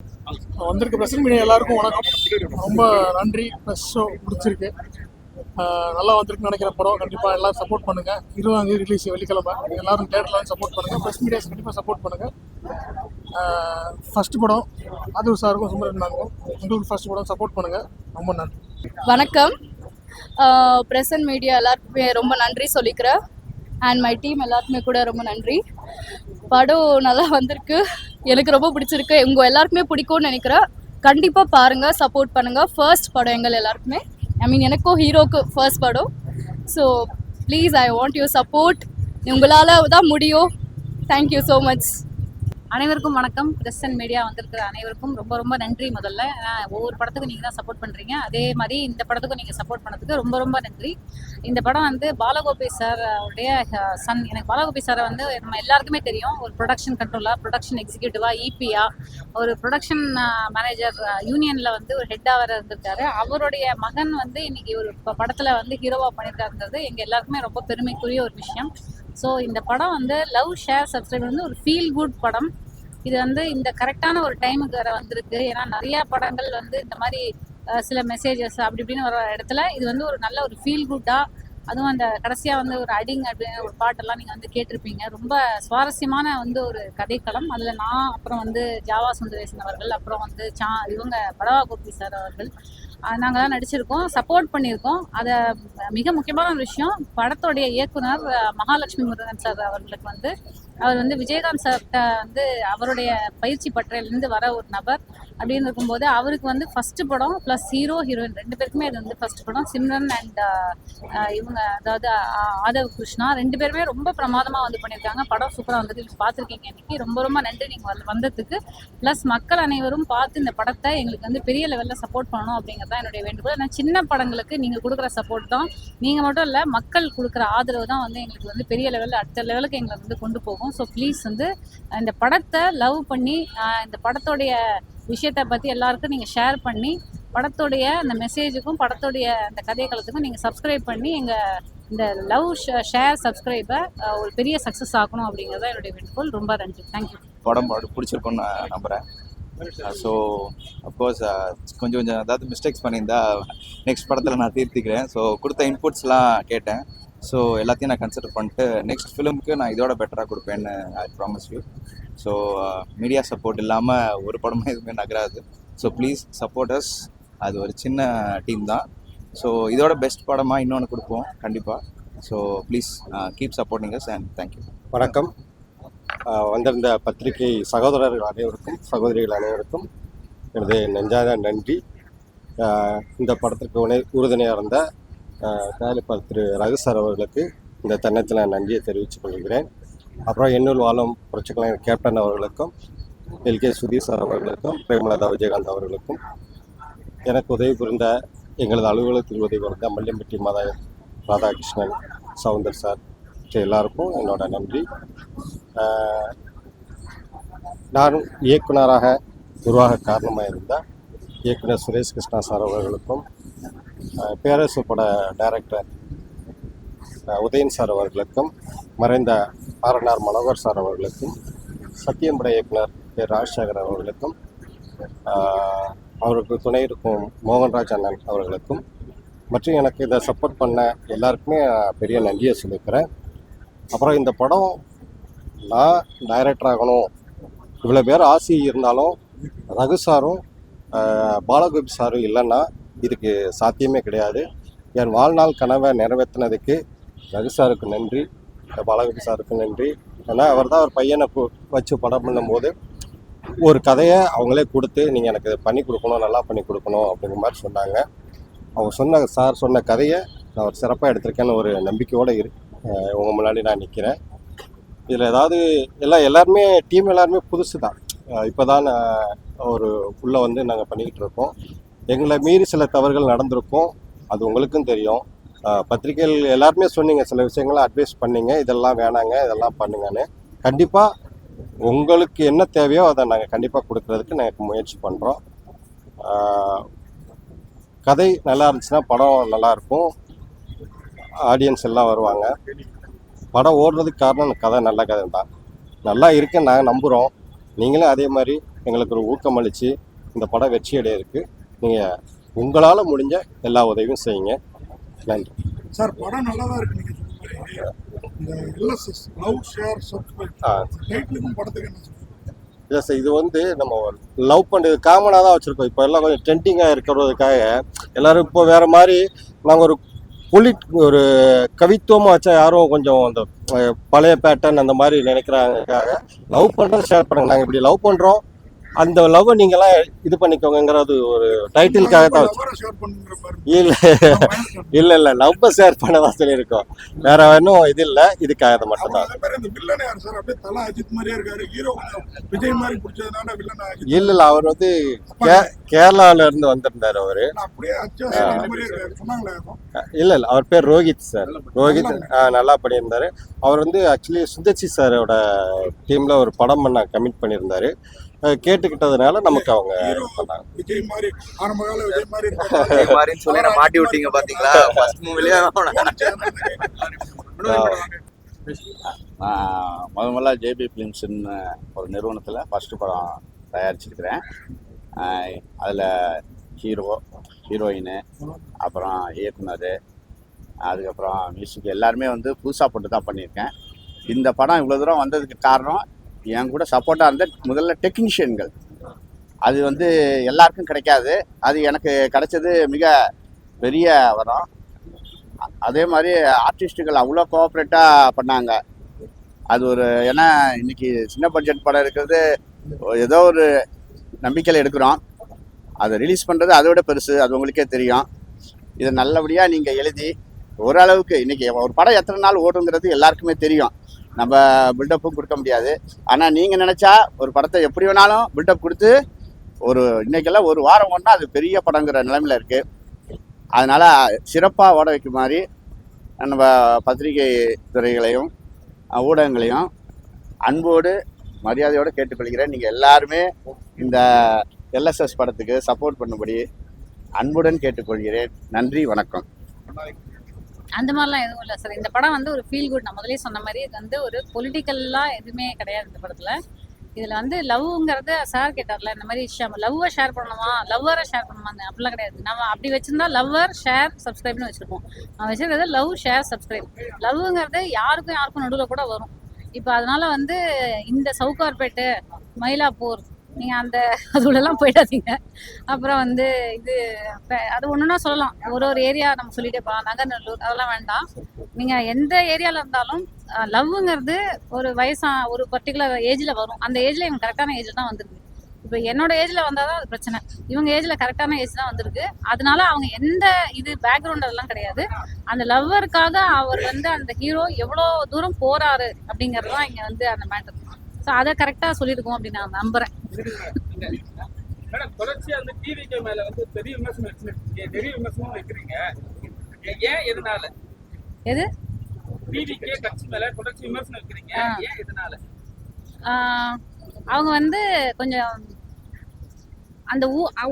வந்திருக்க present media எல்லாருக்கும் வணக்கம். ரொம்ப நன்றி. ப்ளஸ் ஷோ பிடிச்சிருக்கு. நல்லா வந்திருக்குன்னு நினைக்கிற படம். கண்டிப்பாக எல்லாரும் சப்போர்ட் பண்ணுங்கள். 20ஆம் தேதி ரிலீஸ் வெள்ளிக்கிழமை. எல்லாரும் தேட்டரில் சப்போர்ட் பண்ணுங்கள். ப்ரெஸ் மீடியாஸ் கண்டிப்பாக சப்போர்ட் பண்ணுங்கள். ஃபஸ்ட்டு படம் ஆதூர் சாருக்கும் சுமரனாருக்கும் உங்களுக்கு ஃபஸ்ட் படம் சப்போர்ட் பண்ணுங்கள். ரொம்ப நன்றி. வணக்கம். ப்ரெசன்ட் மீடியா எல்லாருக்குமே ரொம்ப நன்றி சொல்லிக்கிறேன். அண்ட் மை டீம் எல்லாருக்குமே கூட ரொம்ப நன்றி. படம் நல்லா வந்திருக்கு, எனக்கு ரொம்ப பிடிச்சிருக்கு. உங்கள் எல்லாருக்குமே பிடிக்கும்னு நினைக்கிறேன். கண்டிப்பாக பாருங்கள், சப்போர்ட் பண்ணுங்கள். ஃபர்ஸ்ட் படம் எங்கள் எல்லாருக்குமே, எனக்கும் ஹீரோக்கு ஃபர்ஸ்ட் படம். So please, I want you support. உங்களால் தான் முடியும். Thank you so much. அனைவருக்கும் வணக்கம். ப்ரெஸ் அண்ட் மீடியா வந்திருக்கிற அனைவருக்கும் ரொம்ப ரொம்ப நன்றி. முதல்ல ஒவ்வொரு படத்துக்கும் நீங்கள் தான் சப்போர்ட் பண்ணுறீங்க, அதே மாதிரி இந்த படத்துக்கும் நீங்கள் சப்போர்ட் பண்ணதுக்கு ரொம்ப ரொம்ப நன்றி. இந்த படம் பாலகோபி சார் உடைய சன். எனக்கு பாலகோபி சாரை நம்ம எல்லாருக்குமே தெரியும். ஒரு ப்ரொடக்ஷன் கண்ட்ரோலாக, ப்ரொடக்ஷன் எக்ஸிக்யூட்டிவாக, இபியா, ஒரு ப்ரொடக்ஷன் மேனேஜர், யூனியனில் ஒரு ஹெட்டாக வர இருந்திருக்காரு. அவருடைய மகன் இன்னைக்கு ஒரு படத்தில் ஹீரோவாக பண்ணியிருக்காருங்கிறது எங்கள் எல்லாருக்குமே ரொம்ப பெருமைக்குரிய ஒரு விஷயம். ஸோ இந்த படம் லவ் ஷேர் சப்ஸ்கிரைப் ஒரு ஃபீல் குட் படம். இது இந்த கரெக்டான ஒரு டைமுக்கு வர வந்திருக்கு. ஏன்னா நிறையா படங்கள் இந்த மாதிரி சில மெசேஜஸ் அப்படி இப்படின்னு வர இடத்துல இது ஒரு நல்ல ஒரு ஃபீல் குட்டாக, அதுவும் அந்த கடைசியாக ஒரு அடிங் அப்படின்னு ஒரு பாட்டெல்லாம் நீங்கள் கேட்டிருப்பீங்க. ரொம்ப சுவாரஸ்யமான ஒரு கதைக்களம். அதில் நான் அப்புறம் ஜாவா சுந்தரேசன் அவர்கள், அப்புறம் இவங்க படவா கோபி சார் அவர்கள், நாங்கள் தான் நடிச்சிருக்கோம், சப்போர்ட் பண்ணியிருக்கோம். அதை மிக முக்கியமான ஒரு விஷயம், படத்தோடைய இயக்குனர் மகாலட்சுமி முருகன் சார் அவர்களுக்கு அவர் விஜயகாந்த் சார்கிட்ட அவருடைய பயிற்சி பட்டறையிலேருந்து வர ஒரு நபர் அப்படின்னு இருக்கும்போது, அவருக்கு ஃபஸ்ட்டு படம் ப்ளஸ் ஹீரோ ஹீரோயின் ரெண்டு பேருக்குமே அது ஃபஸ்ட் படம். சிம்ரன் அண்ட் இவங்க, அதாவது ஆதவ் கிருஷ்ணா, ரெண்டு பேருமே ரொம்ப பிரமாதமாக பண்ணியிருக்காங்க. படம் சூப்பராக பார்த்துருக்கீங்க. இன்னைக்கு ரொம்ப ரொம்ப நன்றி நீங்கள் வந்ததுக்கு. ப்ளஸ் மக்கள் அனைவரும் பார்த்து இந்த படத்தை எங்களுக்கு பெரிய லெவலில் சப்போர்ட் பண்ணணும் அப்படிங்கிறது தான் என்னுடைய வேண்டுகோள். ஏன்னா சின்ன படங்களுக்கு நீங்கள் கொடுக்குற சப்போர்ட் தான், நீங்கள் மட்டும் இல்லை, மக்கள் கொடுக்குற ஆதரவு தான் எங்களுக்கு பெரிய லெவலில் அடுத்த லெவலுக்கு எங்களை கொண்டு போகும். ஸோ ப்ளீஸ் இந்த படத்தை லவ் பண்ணி, இந்த படத்தோடைய விஷயத்தை பற்றி எல்லாருக்கும் நீங்கள் ஷேர் பண்ணி, படத்தோடைய அந்த மெசேஜுக்கும் படத்தோடைய அந்த கதைக்களத்துக்கும் நீங்கள் சப்ஸ்கிரைப் பண்ணி எங்கள் இந்த லவ் ஷேர் சப்ஸ்கிரைபை ஒரு பெரிய சக்ஸஸ் ஆகணும் அப்படிங்கிறத என்னுடைய வேண்டுகோள். ரொம்ப நன்றி. தேங்க்யூ. படம் பிடிச்சிருக்குன்னு நான் நம்புகிறேன். ஸோ அஃப்கோர்ஸ் கொஞ்சம் அதாவது மிஸ்டேக்ஸ் பண்ணியிருந்தா நெக்ஸ்ட் படத்தில் நான் திருத்திக்கிறேன். ஸோ கொடுத்த இன்புட்ஸ்லாம் கேட்டேன். ஸோ எல்லாத்தையும் நான் கன்சிடர் பண்ணிட்டு நெக்ஸ்ட் ஃபிலிமுக்கு நான் இதோட பெட்டராக கொடுப்பேன்னு I promise you. So media support இல்லாமல் ஒரு படமும் எதுவுமே நகராது. So please support us. அது ஒரு சின்ன டீம் தான். ஸோ இதோட பெஸ்ட் படமாக இன்னொன்று கொடுப்போம் கண்டிப்பாக. So please keep supporting us and thank you. வணக்கம். வந்திருந்த பத்திரிகை சகோதரர்கள் அனைவருக்கும், சகோதரிகள் அனைவருக்கும் எனது நெஞ்சாத நன்றி. இந்த படத்திற்கு உறுதுணையாக இருந்த தயாரிப்பாளர் திரு ரகு சார் அவர்களுக்கு இந்த தருணத்தில் நான் நன்றியை தெரிவித்துக் கொள்கிறேன். அப்புறம் எண்ணூர் வாழும் புரட்சிக்கலைஞர் கேப்டன் அவர்களுக்கும், எல்கே சுதீர் சார் அவர்களுக்கும், பிரேமலதா விஜயகாந்த் அவர்களுக்கும், எனக்கு உதவி புரிந்த எங்களது அலுவலகத்தில் உதவி புரிந்த மல்லியம்பட்டி மாதா ராதாகிருஷ்ணன், சவுந்தர் சார் எல்லாருக்கும் என்னோட நன்றி. நானும் இயக்குனராக உருவாக காரணமாக இருந்த இயக்குனர் சுரேஷ் கிருஷ்ணா சார் அவர்களுக்கும், பேரரசு பட டைரக்டர் உதயன் சார் அவர்களுக்கும், மறைந்த ஆர்என்ஆர் மனோகர் சார் அவர்களுக்கும், சத்தியம் பட இயக்குனர் பேர் ராஜசேகர் அவர்களுக்கும், அவருக்கு துணை இருக்கும் மோகன்ராஜ் அண்ணன் அவர்களுக்கும், மற்றும் எனக்கு இதை சப்போர்ட் பண்ண எல்லாருக்குமே பெரிய நன்றியை சொல்லியிருக்கிறேன். அப்புறம் இந்த படம் நான் டைரக்டர் ஆகணும், இவ்வளோ பேர் ஆசை இருந்தாலும் ரகு சாரும் பாலகோபி சாரும் இல்லைன்னா இதுக்கு சாத்தியமே கிடையாது. என் வாழ்நாள் கனவை நிறைவேற்றினதுக்கு ரகு சாருக்கு நன்றி, பாலகோபி சாருக்கு நன்றி. ஏன்னா அவர் தான் ஒரு பையனை வச்சு படம் பண்ணும்போது ஒரு கதையை அவங்களே கொடுத்து நீங்கள் எனக்கு பண்ணி கொடுக்கணும், நல்லா பண்ணி கொடுக்கணும் அப்படிங்கிற மாதிரி சொன்னாங்க. அவங்க சார் சொன்ன கதையை நான் ஒரு சிறப்பாக எடுத்திருக்கேன்னு ஒரு நம்பிக்கையோடு உங்கள் முன்னாடி நான் நிற்கிறேன். இதில் ஏதாவது எல்லாருமே டீம் எல்லாருமே புதுசு தான். இப்போ தான் ஒரு ஃபுல்லாக நாங்கள் பண்ணிக்கிட்டு இருக்கோம். எங்களை மீறி சில தவறுகள் நடந்திருக்கோம், அது உங்களுக்கும் தெரியும். பத்திரிகைகள் எல்லாருமே சொன்னீங்க, சில விஷயங்களை அட்வைஸ் பண்ணீங்க, இதெல்லாம் வேணாங்க, இதெல்லாம் பண்ணுங்கன்னு. கண்டிப்பாக உங்களுக்கு என்ன தேவையோ அதை நாங்கள் கண்டிப்பாக கொடுக்கறதுக்கு நாங்கள் முயற்சி பண்ணுறோம். கதை நல்லா இருந்துச்சுன்னா படம் நல்லாயிருக்கும், ஆடியன்ஸ் எல்லாம் வருவாங்க. படம் ஓடுறதுக்கு காரணம் கதை நல்ல கதை தான். நல்லா இருக்குன்னு நாங்கள் நம்புகிறோம். நீங்களும் அதே மாதிரி எங்களுக்கு ஒரு ஊக்கமளித்து இந்த படம் வெற்றி அடையிறதுக்கு நீங்கள் உங்களால் முடிஞ்ச எல்லா உதவியும் செய்யுங்க. நன்றி சார். படம் நல்லா தான் இருக்கு. நீங்க சொன்ன மாதிரி இந்த எல்எஸ்எஸ் லவ் ஷேர் சப்ஸ்கிரைப் டைட்டிலுக்கும் படத்துக்கு என்ன சொல்றீங்க? இல்லை சார், இது வந்து நம்ம லவ் பண்ணுறது காமனாக தான் வச்சுருக்கோம். இப்போ எல்லாம் கொஞ்சம் ட்ரெண்டிங்காக இருக்கிறதுக்காக எல்லோரும் இப்போ வேறு மாதிரி நாங்கள் ஒரு கவித்துவமாக வச்சா யாரும் கொஞ்சம் அந்த பழைய பேட்டர்ன் அந்த மாதிரி நினைக்கிறாங்க. லவ் பண்ணுறது ஷேர் பண்ணுங்க. நாங்கள் இப்படி லவ் பண்ணுறோம், அந்த லவ்வை நீங்களாம் இது பண்ணிக்கோங்கிறது ஒரு டைட்டிலுக்காக தான் வச்சு. இல்லை லவ்வை ஷேர் பண்ண தான் சொல்லியிருக்கோம். வேற ஒன்றும் இது இல்லை, இதுக்காக மட்டும்தான். இல்லை அவர் வந்து கேரளால இருந்து வந்திருந்தாரு அவரு. இல்லை அவர் பேர் ரோஹித் சார். ரோஹித் நல்லா பண்ணியிருந்தாரு. அவர் வந்து ஆக்சுவலி சுந்தர்சி சாரோட டீம்ல ஒரு படம் பண்ண கமிட் பண்ணியிருந்தாரு. கேட்டுக்கிட்டதுனால நமக்கு அவங்க பண்ணாங்க. மாட்டி விட்டீங்க பாத்தீங்களா? முதல்ல ஜேபி ஃபிலிம்ஸ்ன்னு ஒரு நிறுவனத்தில் ஃபஸ்ட்டு படம் தயாரிச்சிருக்கிறேன். அதில் ஹீரோயின், அப்புறம் இயக்குனர், அதுக்கப்புறம் மியூசிக் எல்லாருமே வந்து புதுசாக போட்டு தான் பண்ணியிருக்கேன். இந்த படம் இவ்வளோ தூரம் வந்ததுக்கு காரணம் என் கூட சப்போர்ட்டாக இருந்த முதல்ல டெக்னீஷியன்கள். அது வந்து எல்லாருக்கும் கிடைக்காது, அது எனக்கு கிடைச்சது மிக பெரிய வரம். அதே மாதிரி ஆர்டிஸ்ட்டுகள் அவ்வளோ கோஆப்ரேட்டாக பண்ணாங்க. அது ஒரு ஏன்னா இன்னைக்கு சின்ன பட்ஜெட் படம் இருக்கிறது ஏதோ ஒரு நம்பிக்கையில் எடுக்கிறோம். அதை ரிலீஸ் பண்ணுறது அதை விட பெருசு, அது உங்களுக்கே தெரியும். இதை நல்லபடியாக நீங்கள் எழுதி ஓரளவுக்கு இன்றைக்கி ஒரு படம் எத்தனை நாள் ஓடுங்கிறது எல்லாருக்குமே தெரியும். நம்ம பில்டப்பும் கொடுக்க முடியாது. ஆனால் நீங்கள் நினச்சா ஒரு படத்தை எப்படி வேணாலும் பில்டப் கொடுத்து இன்றைக்கெல்லாம் ஒரு வாரம் ஓடினா அது பெரிய படங்கிற நிலைமையில் இருக்குது. அதனால் சிறப்பாக ஓட வைக்க மாதிரி நம்ம பத்திரிகை துறைகளையும் ஊடகங்களையும் அன்போடு மரியாதையோடு கேட்டுக்கொள்கிறேன். நீங்கள் எல்லாருமே இந்த எல்எஸ்எஸ் படத்துக்கு சப்போர்ட் பண்ணும்படி அன்புடன் கேட்டுக்கொள்கிறேன். நன்றி, வணக்கம். அந்த மாதிரிலாம் எதுவும் இல்லை சார். இந்த படம் வந்து ஒரு ஃபீல் குட். நான் முதலே சொன்ன மாதிரி இது வந்து ஒரு பொலிட்டிக்கல்லாம் எதுவுமே கிடையாது இந்த படத்தில். இதில் வந்து லவ்ங்கிறது சார் கேட்டார்ல, இந்த மாதிரி லவ்வை ஷேர் பண்ணணுமா, லவ்வரை ஷேர் பண்ணணுமா, அப்படிலாம் கிடையாது. நம்ம அப்படி வச்சுருந்தா லவ்வர் ஷேர் சப்ஸ்கிரைப்னு வச்சுருப்போம். நான் வச்சுருக்கிறது லவ் ஷேர் சப்ஸ்கிரைப். லவ்ங்கிறது யாருக்கும் நடுவில் கூட வரும். இப்போ அதனால வந்து இந்த சவுகார்பேட்டு, மயிலாப்பூர், நீங்கள் அதுலலாம் போயிடாதீங்க. அப்புறம் வந்து அது ஒன்றுனா சொல்லலாம். ஒரு ஏரியா நம்ம சொல்லிட்டே போகலாம். நகர்நல்லூர் அதெல்லாம் வேண்டாம். நீங்கள் எந்த ஏரியாவில் இருந்தாலும் லவ்வுங்கிறது ஒரு பர்டிகுலர் ஏஜில் வரும். அந்த ஏஜில் இவங்க கரெக்டான ஏஜில் தான் வந்திருக்கு. இப்போ என்னோட ஏஜில் வந்தால் தான் அது பிரச்சனை. இவங்க ஏஜில் கரெக்டான ஏஜ் தான் வந்திருக்கு. அதனால அவங்க எந்த பேக்ரவுண்ட் அதெல்லாம் கிடையாது. அந்த லவ்வருக்காக அவர் வந்து அந்த ஹீரோ எவ்வளோ தூரம் போறாரு அப்படிங்கிறது தான் இங்கே வந்து அந்த மேட்டர். ஸோ அதை கரெக்டாக சொல்லியிருக்கோம் அப்படின்னு நான் நம்புறேன். தொடர்ச்சியா அந்த டிவிக்கு மேல வந்து பெரிய விமர்சனம் வைக்கிறீங்க. ஏன் எதனால? எது டிவிக்கே கட்சி மேல தொடர்ச்சி விமர்சனம் வைக்கிறீங்க, ஏன் எதனால? அவங்க வந்து கொஞ்சம் அந்த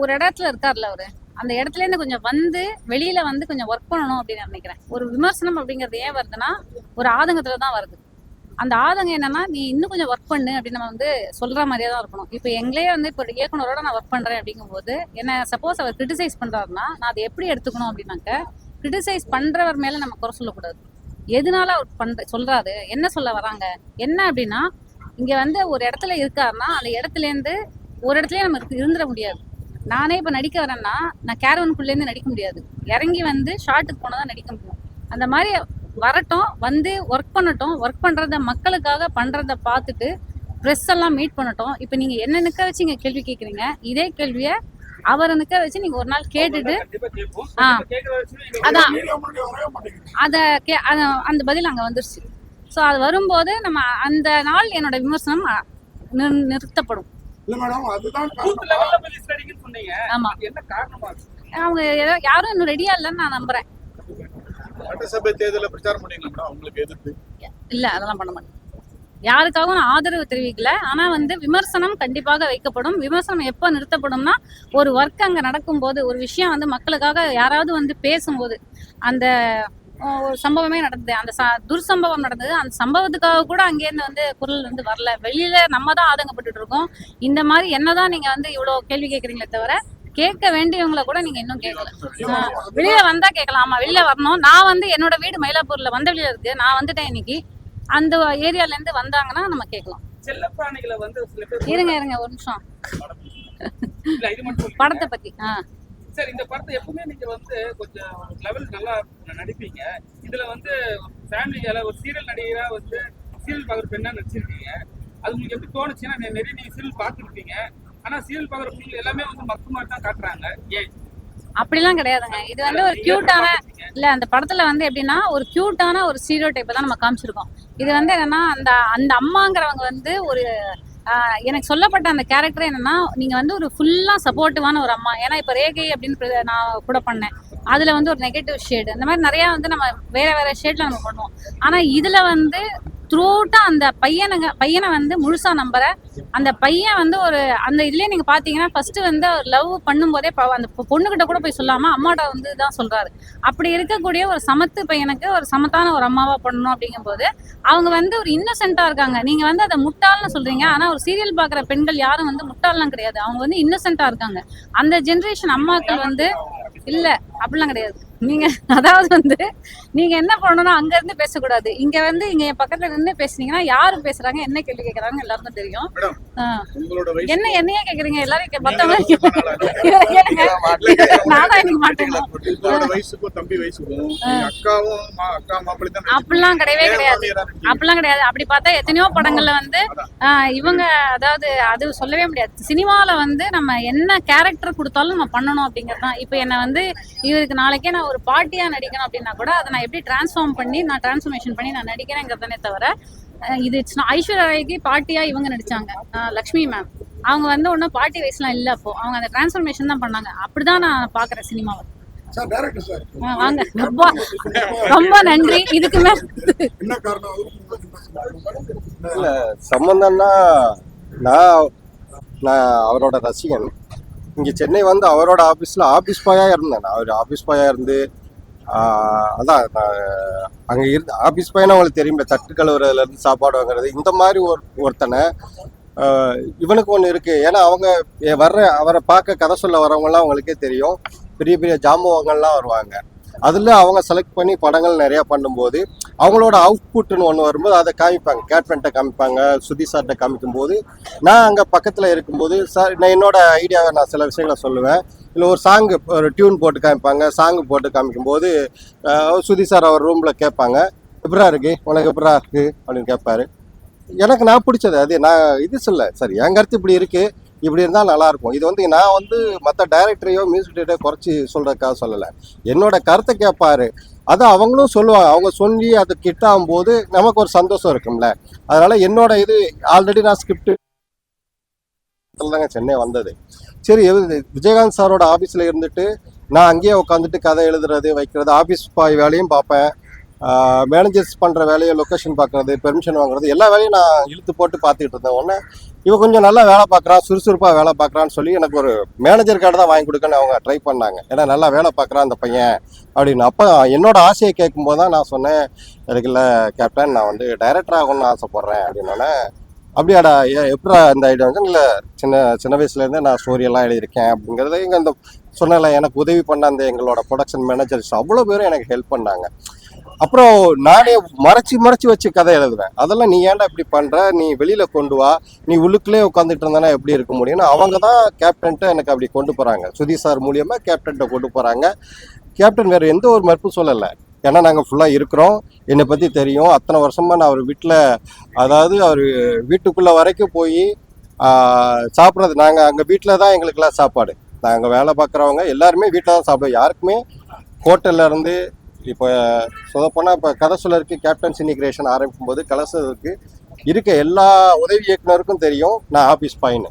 ஒரு இடத்துல இருக்கார்ல அவரு, அந்த இடத்துல இருந்து கொஞ்சம் வந்து வெளியில வந்து கொஞ்சம் ஒர்க் பண்ணணும் அப்படின்னு நினைக்கிறேன். ஒரு விமர்சனம் அப்படிங்கிறது ஏன் வருதுன்னா ஒரு ஆதங்கத்துல தான் வருது. அந்த ஆதங்கம் என்னன்னா, நீ இன்னும் கொஞ்சம் ஒர்க் பண்ணு அப்படின்னு நம்ம வந்து சொல்ற மாதிரியே தான் இருக்கணும். இப்போ எங்களே வந்து இப்போ இயக்குனரோட நான் ஒர்க் பண்றேன் அப்படிங்கும்போது என்ன சப்போஸ் அவர் கிரிட்டிசைஸ் பண்றாருன்னா நான் அதை எப்படி எடுத்துக்கணும் அப்படின்னாக்க, கிரிட்டிசைஸ் பண்றவர் மேல நம்ம குறை சொல்லக்கூடாது. எதனால அவர் சொல்றாரு, என்ன சொல்ல வராங்க, என்ன அப்படின்னா இங்க வந்து ஒரு இடத்துல இருக்காருன்னா அந்த இடத்துலேருந்து ஒரு இடத்துலயே நம்ம இருந்துட முடியாது. நானே இப்போ நடிக்க வரேன்னா நான் கேரவனுக்குள்ளேருந்து நடிக்க முடியாது. இறங்கி வந்து ஷார்ட்டுக்கு போனதான் நடிக்க முடியும். அந்த மாதிரி வரட்டும், வந்து ஒர்க் பண்ணட்டும். ஒர்க் பண்ணுறத மக்களுக்காக பண்ணுறத பார்த்துட்டு ப்ரெஸ் எல்லாம் மீட் பண்ணட்டும். இப்போ நீங்கள் என்ன நிற்க வச்சு இங்கே கேள்வி கேட்குறீங்க, இதே கேள்வியை அவரை நிற்க வச்சு நீங்கள் ஒரு நாள் கேட்டுட்டு அதான் அந்த பதில் அங்கே வந்துருச்சு. ஸோ அது வரும்போது நம்ம அந்த நாள் என்னோட விமர்சனம் நிறுத்தப்படும். ஆமா, அவங்க யாரும் இன்னும் ரெடியா இல்லைன்னு நான் நம்புறேன். சட்டசபை தேர்தலில் பிரச்சாரம் பண்ணீங்களா உங்களுக்கு எதிர்ப்பு? இல்ல, அதெல்லாம் பண்ண மாட்டேன். யாருக்காகவும் நான் ஆதரவு தெரிவிக்கல. ஆனா வந்து விமர்சனம் கண்டிப்பாக வைக்கப்படும். விமர்சனம் எப்போ நிறுத்தப்படும்னா ஒரு ஒர்க் அங்க நடக்கும்போது, ஒரு விஷயம் வந்து மக்களுக்காக யாராவது வந்து பேசும்போது, அந்த ஒரு சம்பவமே நடந்தது. அந்த துர்சம்பவம் நடந்தது. அந்த சம்பவத்துக்காக கூட அங்கேருந்து வந்து குரல் வந்து வரல. வெளியில நம்ம தான் ஆதங்கப்பட்டுட்டு இருக்கோம். இந்த மாதிரி என்னதான் நீங்க வந்து இவ்வளோ கேள்வி கேட்குறீங்களே தவிர கேட்க வேண்டியவங்கள கூட நீங்க இன்னும் கேட்கல. வெளியில வந்தா கேட்கலாம். ஆமா, வெளியில வரணும். நான் வந்து என்னோட வீடு மயிலாப்பூர்ல வந்த வெளியில இருக்கு. நான் வந்துட்டேன் இன்னைக்கு. அந்த ஏரியால இருந்து வந்தாங்கன்னா நம்ம கேட்கலாம். செல்ல பிராணிகளை வந்து சில பேர் இருங்க ஒரு நிமிஷம். இல்ல இது மட்டும் சொல்லுங்க. படத்தை பத்தி சரி, இந்த படத்தை எப்பவுமே நீங்க வந்து கொஞ்சம் லெவல் நல்லா நடிப்பீங்க. இதுல வந்து ஃபேமிலியால ஒரு சீரியல் நடிகரா வந்து சீரியல் பார்க்குற பெண்ணா நடிச்சிருக்கீங்க. அது உங்களுக்கு எப்படி தோணுச்சுன்னா, நிறைய நீங்க சீரியல் பார்த்துருப்பீங்க. ஆனா சீரியல் பார்க்குற பெண்கள் எல்லாமே வந்து மக்கு மாதிரி தான் காட்டுறாங்க. ஏன் அப்படிலாம் கிடையாதுங்க. இது வந்து ஒரு கியூட்டான இல்ல, அந்த படத்துல வந்து எப்படின்னா ஒரு கியூட்டான ஒரு ஸ்டீரியோ டைப்பை தான் நம்ம காமிச்சிருக்கோம். இது வந்து என்னன்னா அந்த அந்த அம்மாங்கிறவங்க வந்து ஒரு எனக்கு சொல்லப்பட்ட அந்த கேரக்டர் என்னன்னா, நீங்க வந்து ஒரு ஃபுல்லா சப்போர்ட்டிவான ஒரு அம்மா. ஏன்னா இப்ப ரேகை அப்படின்னு நான் கூட பண்ணேன். அதுல வந்து ஒரு நெகட்டிவ் ஷேடு, இந்த மாதிரி நிறைய வந்து நம்ம வேற வேற ஷேட்ல நம்ம பண்ணுவோம். ஆனா இதுல வந்து த்ரூட்டா அந்த பையனை வந்து முழுசா நம்புற அந்த பையன் வந்து ஒரு அந்த இதுலயே நீங்க பாத்தீங்கன்னா ஃபர்ஸ்ட் வந்து லவ் பண்ணும்போதே அந்த பொண்ணுகிட்ட கூட போய் சொல்லாம அம்மாட்ட வந்து தான் சொல்றாரு. அப்படி இருக்கக்கூடிய ஒரு சமத்து பையனுக்கு ஒரு சமத்தான ஒரு அம்மாவா பண்ணணும் அப்படிங்கும்போது அவங்க வந்து ஒரு இன்னசென்ட்டா இருக்காங்க. நீங்க வந்து அதை முட்டாள்னு சொல்றீங்க. ஆனா ஒரு சீரியல் பாக்குற பெண்கள் யாரும் வந்து முட்டாள்லாம் கிடையாது. அவங்க வந்து இன்னசென்ட்டா இருக்காங்க. அந்த ஜென்ரேஷன் அம்மாக்கள் வந்து இல்ல அப்படிலாம் கிடையாது. நீங்க அதாவது வந்து நீங்க என்ன பண்ணணும்னா அங்க இருந்து பேசக்கூடாது. இங்க வந்து இங்க என் பக்கத்துல இருந்து பேசுனீங்கன்னா யாரு பேசுறாங்க, என்ன கேள்வி கேட்கறாங்க எல்லாருக்கும் தெரியும். என்ன என்னையே கேக்குறீங்க? எல்லாரும் மத்தவங்க நானா இன்னைக்கு மாட்டேன். அப்படிலாம் கிடையவே கிடையாது. அப்படிலாம் கிடையாது. அப்படி பார்த்தா எத்தனையோ படங்கள்ல வந்து இவங்க அதாவது அது சொல்லவே முடியாது. சினிமால வந்து நம்ம என்ன கேரக்டர் கொடுத்தாலும் நம்ம பண்ணணும் அப்படிங்கறதுதான். இப்ப என்ன வந்து இவருக்கு நாளைக்கே நான் ஒரு பாட்டியா நடிக்கணும் அப்படின்னா கூட அதை நான் எப்படி டிரான்ஸ்ஃபர்மேஷன் பண்ணி நான் நடிக்கிறேங்கிறதானே தவிர இது ஐஸ்வர்யா ராய்க்கு பாட்டியா இவங்க நடிச்சாங்க. லக்ஷ்மி மேம் அவங்க வந்து ஒன்றும் பாட்டி வயசுலாம் இல்லை. அப்போ அவங்க அந்த டிரான்ஸ்ஃபர்மேஷன் தான் பண்ணாங்க. அப்படிதான் நான் பாக்குறேன் சினிமாவை. வாங்க ரொம்ப நன்றி. இதுக்கு மேல இல்ல சம்பந்தம்னா நான் அவரோட ரசிகன். இங்கே சென்னை வந்து அவரோட ஆஃபீஸ் பாயாக இருந்தேன். நான் அவர் ஆஃபீஸ் பாயாக இருந்து அதான் அங்கே இருந்து ஆஃபீஸ் பாய்னா அவங்களுக்கு தெரியும்ல, தட்டு கழுவுறதுலேருந்து சாப்பாடு வாங்குறது இந்த மாதிரி ஒருத்தனை இவனுக்கு ஒன்று இருக்குது. ஏன்னா அவங்க அவரை பார்க்க கதை சொல்ல வரவங்கலாம் அவங்களுக்கே தெரியும். பெரிய பெரிய ஜாம்பவங்கள்லாம் வருவாங்க. அதில் அவங்க செலக்ட் பண்ணி படங்கள் நிறையா பண்ணும்போது அவங்களோட அவுட்புட்னு ஒன்று வரும்போது அதை காமிப்பாங்க. கேப்டன்கிட்ட காமிப்பாங்க, சுதி சார்கிட்ட காமிக்கும்போது நான் அங்கே பக்கத்தில் இருக்கும்போது சார் நான் என்னோட ஐடியாவை நான் சில விஷயங்களை சொல்லுவேன். இல்லை ஒரு சாங்கு ஒரு டியூன் போட்டு காமிப்பாங்க. சாங்கு போட்டு காமிக்கும்போது சுதி சார் அவர் ரூமில் கேட்பாங்க, எப்படா இருக்கு உனக்கு எப்படா இருக்கு அப்படின்னு கேட்பாரு. எனக்கு நான் பிடிச்சது அது நான் இது சொல்ல சார் என் கருத்து இப்படி இருக்குது, இப்படி இருந்தால் நல்லாயிருக்கும். இது வந்து நான் வந்து மற்ற டைரக்டரையோ மியூசிக் டைரக்டரையோ குறைச்சி சொல்கிறதுக்காக சொல்லலை. என்னோட கருத்தை கேட்பாரு. அதை அவங்களும் சொல்லுவாங்க. அவங்க சொல்லி அது கிட்ட ஆகும்போது நமக்கு ஒரு சந்தோஷம் இருக்கும்ல. அதனால் என்னோட இது ஆல்ரெடி நான் ஸ்கிரிப்ட் தாங்க சென்னை வந்தது. சரி விஜயகாந்த் சாரோட ஆஃபீஸில் இருந்துட்டு நான் அங்கேயே உட்காந்துட்டு கதை எழுதுறது வைக்கிறது, ஆஃபீஸ் பாய் வேலையும் பார்ப்பேன், மேனேஜர்ஸ் பண்ணுற வேலையை லொக்கேஷன் பார்க்குறது, பெர்மிஷன் வாங்குறது, எல்லா வேலையும் நான் இழுத்து போட்டு பார்த்துக்கிட்டு இருந்தேன். உடனே இவன் கொஞ்சம் நல்லா வேலை பார்க்குறான், சுறுசுறுப்பாக வேலை பார்க்குறான்னு சொல்லி எனக்கு ஒரு மேனேஜர் கார்டு தான் வாங்கி கொடுக்கன்னு அவங்க ட்ரை பண்ணாங்க. ஏன்னா நல்லா வேலை பார்க்குறான் அந்த பையன் அப்படின்னு. அப்போ என்னோட ஆசையை கேட்கும்போது தான் நான் சொன்னேன், எனக்கு இல்லை கேப்டன் நான் வந்து டைரக்டர் ஆகணும்னு ஆசைப்பட்றேன் அப்படின்னோடனே, அப்படியாடா எப்படா இந்த ஐடியா வந்து இல்லை சின்ன வயசுலேருந்தே நான் ஸ்டோரியெல்லாம் எழுதியிருக்கேன் அப்படிங்கிறத இங்கே இந்த சொன்னல எனக்கு உதவி பண்ண அந்த எங்களோட ப்ரொடக்ஷன் மேனேஜர்ஸ் அவ்வளோ பேரும் எனக்கு ஹெல்ப் பண்ணாங்க. அப்புறம் நானே மறைச்சி வச்சு கதை எழுதுவேன். அதெல்லாம் நீ ஏன்டா இப்படி பண்ணுற, நீ வெளியில் கொண்டு வா, நீ உள்ளுக்குள்ளே உட்காந்துட்டு இருந்தானா எப்படி இருக்க முடியும்னு அவங்க தான் கேப்டன்ட்ட எனக்கு அப்படி கொண்டு போகிறாங்க. சுதி சார் மூலியமாக கேப்டன்ட்ட கொண்டு போகிறாங்க. கேப்டன் வேறு எந்த ஒரு மறுப்பும் சொல்லலை. ஏன்னா நாங்கள் ஃபுல்லாக இருக்கிறோம், என்னை பற்றி தெரியும். அத்தனை வருஷமாக நான் அவர் வீட்டில் அதாவது அவர் வீட்டுக்குள்ளே வரைக்கும் போய் சாப்பிட்றது, நாங்கள் அங்கே வீட்டில் தான் எங்களுக்கெல்லாம் சாப்பாடு. நாங்கள் வேலை பார்க்குறவங்க எல்லாருமே வீட்டில் தான் சாப்பிடுவோம். யாருக்குமே ஹோட்டலில் இருந்து இப்போ சொல்லப்போனால் இப்போ கதை சொல்லருக்கு கேப்டன் சினிகிரேஷன் ஆரம்பிக்கும் போது கலசருக்கு இருக்க எல்லா உதவி இயக்குனருக்கும் தெரியும் நான் ஆஃபீஸ் பாயின்னு.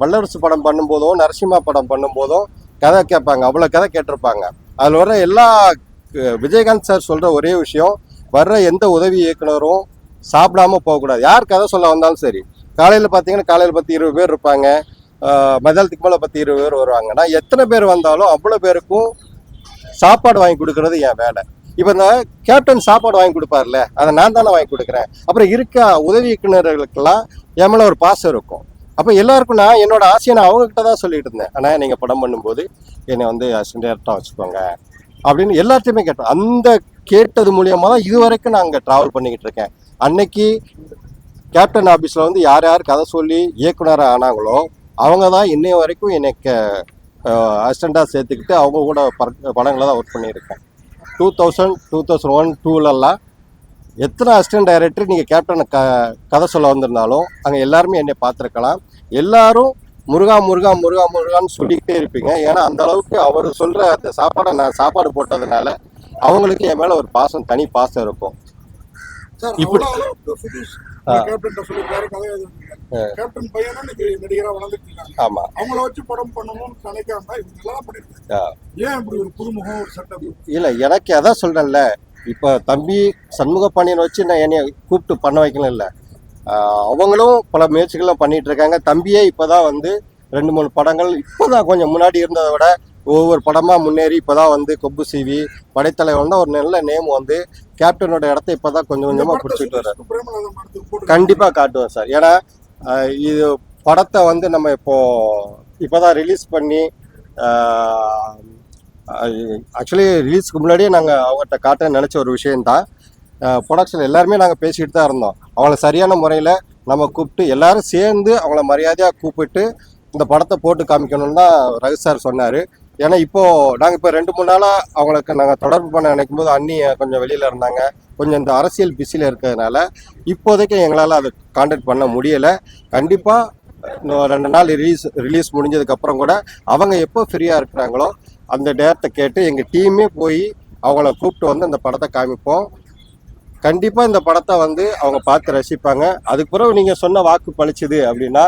வல்லரசு படம் பண்ணும்போதும் நரசிம்மா படம் பண்ணும்போதும் கதை கேட்பாங்க, அவ்வளோ கதை கேட்டிருப்பாங்க. அதில் வர எல்லா விஜயகாந்த் சார் சொல்கிற ஒரே விஷயம், வர்ற எந்த உதவி இயக்குனரும் சாப்பிடாம போகக்கூடாது. யார் கதை சொல்ல வந்தாலும் சரி, காலையில் பார்த்தீங்கன்னா காலையில் 10-20 பேர் இருப்பாங்க, மதியானத்துக்கு மேலே 10-20 பேர் வருவாங்க. நான் எத்தனை பேர் வந்தாலும் அவ்வளோ பேருக்கும் சாப்பாடு வாங்கி கொடுக்கறது என் வேலை. இப்போ இந்த கேப்டன் சாப்பாடு வாங்கி கொடுப்பார்ல, அதை நான் தானே வாங்கி கொடுக்குறேன். அப்புறம் இருக்க உதவி இயக்குநர்களுக்கெல்லாம் என் மேலே ஒரு பாசம் இருக்கும். அப்போ எல்லாருக்கும் நான் என்னோட ஆசையை நான் அவங்ககிட்ட தான் சொல்லிட்டு இருந்தேன். ஆனால் நீங்கள் படம் பண்ணும்போது என்னை வந்து அசிஸ்டன்ட் டைரக்டராக வச்சுக்கோங்க அப்படின்னு எல்லாத்தையுமே கேட்டோம். அந்த கேட்டது மூலியமாக தான் இது வரைக்கும் நான் அங்கே ட்ராவல் பண்ணிக்கிட்டு இருக்கேன். அன்னைக்கு கேப்டன் ஆஃபீஸில் வந்து யார் யார் கதை சொல்லி இயக்குனராக ஆனாங்களோ அவங்க தான் இன்னைய வரைக்கும் எனக்கு அசிஸ்டண்ட்டாக சேர்த்துக்கிட்டு அவங்க கூட படங்களை தான் ஒர்க் பண்ணியிருக்கேன். 2000, 2001, 2002லலாம் எத்தனை அசிஸ்டன்ட் டைரக்டர் நீங்கள் கேப்டன் கதை சொல்ல வந்திருந்தாலும் அங்கே எல்லாருமே என்னை பார்த்துருக்கலாம். எல்லாரும் முருகா முருகா முருகா முருகான்னு சொல்லிக்கிட்டே இருப்பீங்க. ஏன்னா அந்த அளவுக்கு அவர் சொல்கிற அந்த சாப்பாடை நான் சாப்பாடு போட்டதுனால அவங்களுக்கு என் மேலே ஒரு பாசம், தனி பாசம் இருக்கும். இப்படி கேப்டன் சொல்லிருக்காரு, கதை எழுதிருக்காரு. கேப்டன் பையனும் இன்னைக்கு நடிகரா வளர்ந்துட்டு இருக்காங்க. ஆமா, அவங்கள வச்சு படம் பண்ணணும்னு நினைக்காம இவங்க எல்லாம் பண்ணிருக்காங்க. ஏன் இப்படி ஒரு புதுமுகம், ஒரு செட்டப்? இல்லை எனக்கு அதான் சொல்கிறேன்ல, இப்போ தம்பி சண்முகப்பாண்டியனை வச்சு நான் என்னைய கூப்பிட்டு பண்ண வைக்கணும் இல்லை, அவங்களும் பல முயற்சிகளும் பண்ணிட்டு இருக்காங்க. தம்பியே இப்போதான் வந்து 2-3 படங்கள் இப்போதான் கொஞ்சம் முன்னாடி இருந்ததை விட ஒவ்வொரு படமாக முன்னேறி இப்போதான் வந்து கொப்பு சிவி படைத்தலைவன் தான் ஒரு நல்ல நேம் வந்து கேப்டனோட இடத்த இப்போதான் கொஞ்சம் கொஞ்சமாக பிடிச்சிட்டு வர்றாரு. கண்டிப்பாக காட்டுவேன் சார். ஏன்னா இது படத்தை வந்து நம்ம இப்போதான் ரிலீஸ் பண்ணி ஆக்சுவலி ரிலீஸ்க்கு முன்னாடியே நாங்கள் அவங்ககிட்ட காட்ட நினச்ச ஒரு விஷயந்தான். ப்ரொடக்ஷன் எல்லாருமே நாங்கள் பேசிக்கிட்டு தான் இருந்தோம். அவங்கள சரியான முறையில் நம்ம கூப்பிட்டு எல்லாரும் சேர்ந்து அவங்கள மரியாதையாக கூப்பிட்டு இந்த படத்தை போட்டு காமிக்கணும்னு தான் ரவி சார் சொன்னார். ஏன்னா இப்போது நாங்கள் இப்போ 2-3 நாளாக அவங்களுக்கு நாங்கள் தொடர்பு பண்ண நினைக்கும் போது அண்ணி கொஞ்சம் வெளியில் இருந்தாங்க, கொஞ்சம் இந்த அரசியல் பிஸியில் இருக்கிறதுனால இப்போதைக்கு எங்களால் அதை கான்டாக்ட் பண்ண முடியலை. கண்டிப்பாக இன்னும் 2 நாள் ரிலீஸ் முடிஞ்சதுக்கப்புறம் கூட அவங்க எப்போ ஃப்ரீயாக இருக்கிறாங்களோ அந்த டேரக்டை கேட்டு எங்கள் டீமே போய் அவங்கள கூப்பிட்டு வந்து அந்த படத்தை காமிப்போம். கண்டிப்பாக இந்த படத்தை வந்து அவங்க பார்த்து ரசிப்பாங்க. அதுக்கு பிறகு நீங்கள் சொன்ன வாக்கு பழிச்சுது அப்படின்னா,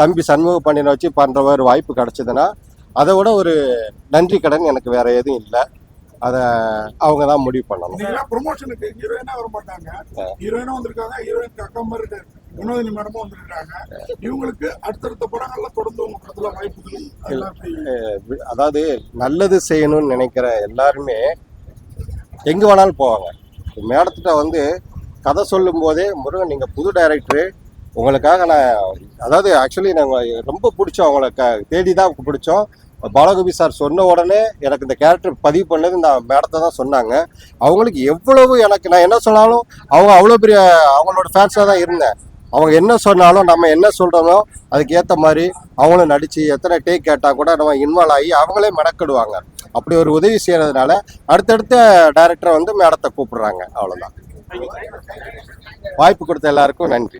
தம்பி சண்முகப்பாண்டியனை வச்சு பண்ணுற ஒரு வாய்ப்பு கிடச்சிதுன்னா அதை விட ஒரு நன்றி கடன் எனக்கு வேற எதுவும் இல்லை. அதை அவங்க தான் முடிவு பண்ணணும். ப்ரொமோஷனுக்கு ஹீரோயினா வர மாட்டாங்க, ஹீரோயினா வந்திருக்காங்க, ஹீரோயினுக்கு அக்கா மாதிரி வினோதினி மேடமும் வந்திருக்காங்க. இவங்களுக்கு அடுத்தடுத்த படங்கள்ல தொடர்ந்து உங்க படத்துல வாய்ப்புகள், அதாவது நல்லது செய்யணும்னு நினைக்கிற எல்லாருமே எங்கே வேணாலும் போவாங்க. மேடத்திட்ட வந்து கதை சொல்லும் போதே, முருகன் நீங்கள் புது டைரக்டரு, உங்களுக்காக நான் அதாவது ஆக்சுவலி நாங்கள் ரொம்ப பிடிச்சோம், அவங்கள தேடி தான் பிடிச்சோம். பாலகோபி சார் சொன்ன உடனே எனக்கு இந்த கேரக்டர் பதிவு பண்ணது இந்த மேடத்தை தான் சொன்னாங்க. அவங்களுக்கு எவ்வளவு எனக்கு நான் என்ன சொன்னாலும் அவங்க அவ்வளோ பெரிய அவங்களோட ஃபேன்ஸாக தான் இருந்தேன். அவங்க என்ன சொன்னாலும் நம்ம என்ன சொல்கிறோமோ அதுக்கு ஏற்ற மாதிரி அவங்களும் நடித்து எத்தனை டேக் கேட்டால் கூட நம்ம இன்வால்வ் ஆகி அவங்களே மெனக்கிடுவாங்க. அப்படி ஒரு உதவி செய்கிறதுனால அடுத்தடுத்த டைரக்டரை வந்து மேடத்தை கூப்பிடுறாங்க. அவ்வளோதான். வாய்ப்பு கொடுத்த எல்லாருக்கும் நன்றி.